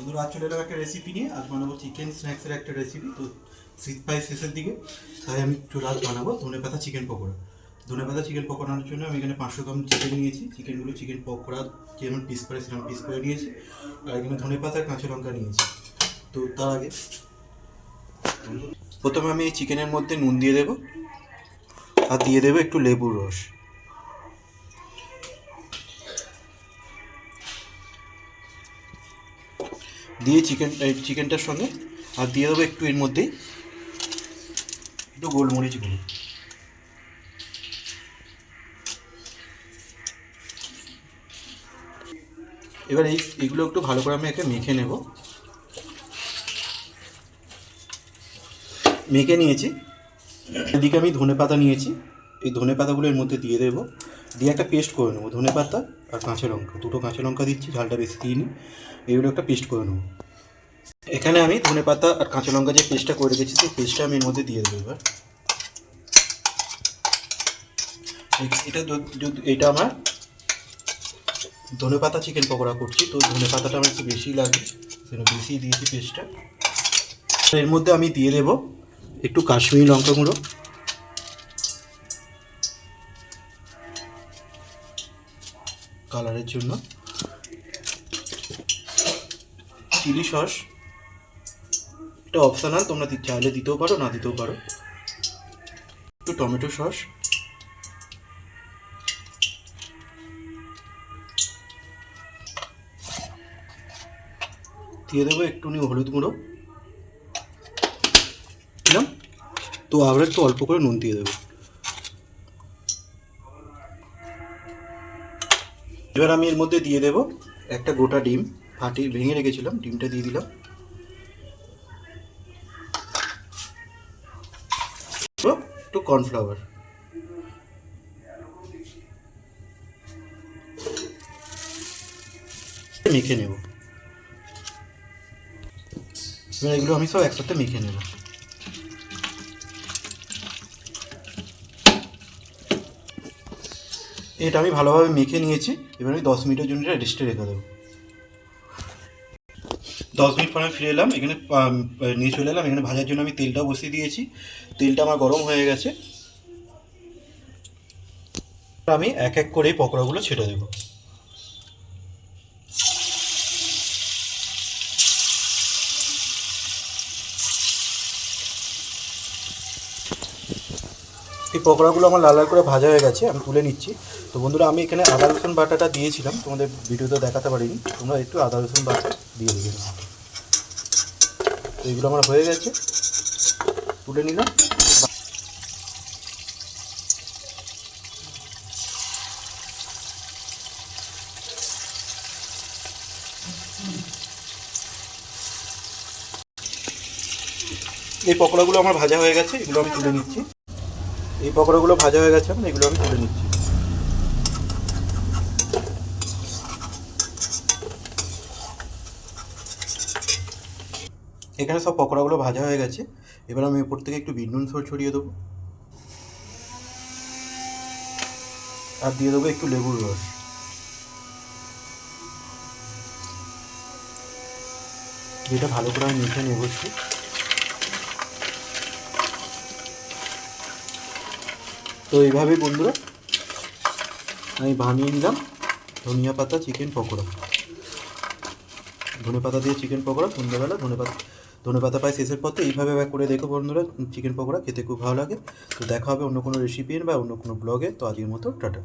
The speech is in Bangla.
বন্ধুরা আজ চলে এলাম একটা রেসিপি নিয়ে। আজ বানাবো চিকেন স্ন্যাক্সের একটা রেসিপি। তো শীত প্রায় শেষের দিকে, তাই আমি আজ বানাবো ধনেপাতা চিকেন পকোড়া। ধনেপাতা চিকেন পকোড়ানোর জন্য আমি এখানে 500 গ্রাম চিকেন নিয়েছি। চিকেনগুলো চিকেন পকোড়া যেমন পিস করে সেরকম পিস করে নিয়েছি। আর এখানে ধনেপাতা আর কাঁচা লঙ্কা নিয়েছি। তো তার আগে প্রথমে আমি এই চিকেনের মধ্যে নুন দিয়ে দেবো আর দিয়ে দেবো একটু লেবুর রস। দিয়ে চিকেনটার সঙ্গে আর দিয়ে দেবো একটু এর মধ্যেই একটু গোলমরিচ গুঁড়ো। এবার এইগুলো একটু ভালো করে আমি একে মেখে নেব। মেখে নিয়েছি। এদিকে আমি ধনেপাতা নিয়েছি, এই ধনেপাতাগুলো এর মধ্যে দিয়ে দেবো। দিয়ে একটা পেস্ট করে নেবো। ধনেপাতা আর কাঁচা লঙ্কা, দুটো কাঁচা লঙ্কা দিচ্ছি, ঝালটা বেশি দিইনি। এগুলো একটা পেস্ট করে নেবো। এখানে আমি ধনেপাতা আর কাঁচা লঙ্কা যে পেস্টটা করে রেখেছি সেই পেস্টটা আমি এর মধ্যে দিয়ে দেবো। এবার এটা আমার ধনেপাতা চিকেন পকোড়া করছি, তো ধনেপাতাটা আমার একটু বেশি লাগে, সেটা বেশি দিয়েছি পেস্টটা। এর মধ্যে আমি দিয়ে দেবো একটু কাশ্মীরি লঙ্কা গুঁড়ো, কালারের জন্য, চিলি সস, এটা অপশনাল, তোমরা চাইলে দিতেও পারো না দিতেও পারো। একটু টমেটো সস, দিয়ে দেবো একটুখানি হলুদ গুঁড়ো দিলাম। তো আবার একটু অল্প করে নুন দিয়ে দেবো। এবার আমি এর মধ্যে দিয়ে দেবো একটা গোটা ডিম, ভেঙে রেখেছিলাম, ডিমটা দিয়ে দিলাম। একটু কর্নফ্লাওয়ার, মেখে নেব। এবার এগুলো আমি সব একসাথে মেখে নেব। এটা আমি ভালোভাবে মেখে নিয়েছি। এবার আমি 10 মিনিটের জন্য রেস্টে রেখে দেবো। 10 মিনিট পরে আমি ফিরে এলাম। এখানে নিয়ে চলে এলাম। এখানে ভাজার জন্য আমি তেলটাও বসিয়ে দিয়েছি। তেলটা আমার গরম হয়ে গেছে। আমি এক এক করে পকোড়াগুলো ছেড়ে দেবো। এই পকোড়াগুলো আমার লাল লাল করে ভাজা হয়ে গেছে, আমি তুলে নিচ্ছি। তো বন্ধুরা, আমি এখানে আদা রসুন বাটাটা দিয়েছিলাম, তোমাদের ভিডিওতে দেখাতে পারিনি, তোমরা একটু আদা রসুন বাটা দিয়ে দেবে। তো এগুলো আমার হয়ে গেছে, তুলে নিলাম। এই পকোড়াগুলো আমার ভাজা হয়ে গেছে, এগুলো আমি তুলে নিচ্ছি। এই পকোড়াগুলো ভাজা হয়ে গেছে, এগুলো আমি তুলে নিচ্ছি। এখানে সব পকোড়াগুলো ভাজা হয়ে গেছে। এবার আমি উপর থেকে একটু বিট নুন ছড়িয়ে দেবো আর দিয়ে দেবো একটু লেবুর রস। যেটা ভালো করে আমি মেখে নেবো একটু। তো এইভাবেই বন্ধুরা আমি বানিয়ে নিলাম ধনিয়া পাতা চিকেন পকোড়া। ধনেপাতা দিয়ে চিকেন পকোড়া সন্ধ্যাবেলা, ধনেপাতা পায় শেষের পথে। এইভাবে করে দেখো বন্ধুরা, চিকেন পকোড়া খেতে খুব ভালো লাগে। তো দেখা হবে অন্য কোনো রেসিপি বা অন্য কোনো ব্লগে। তো আজকের মতো টাটা।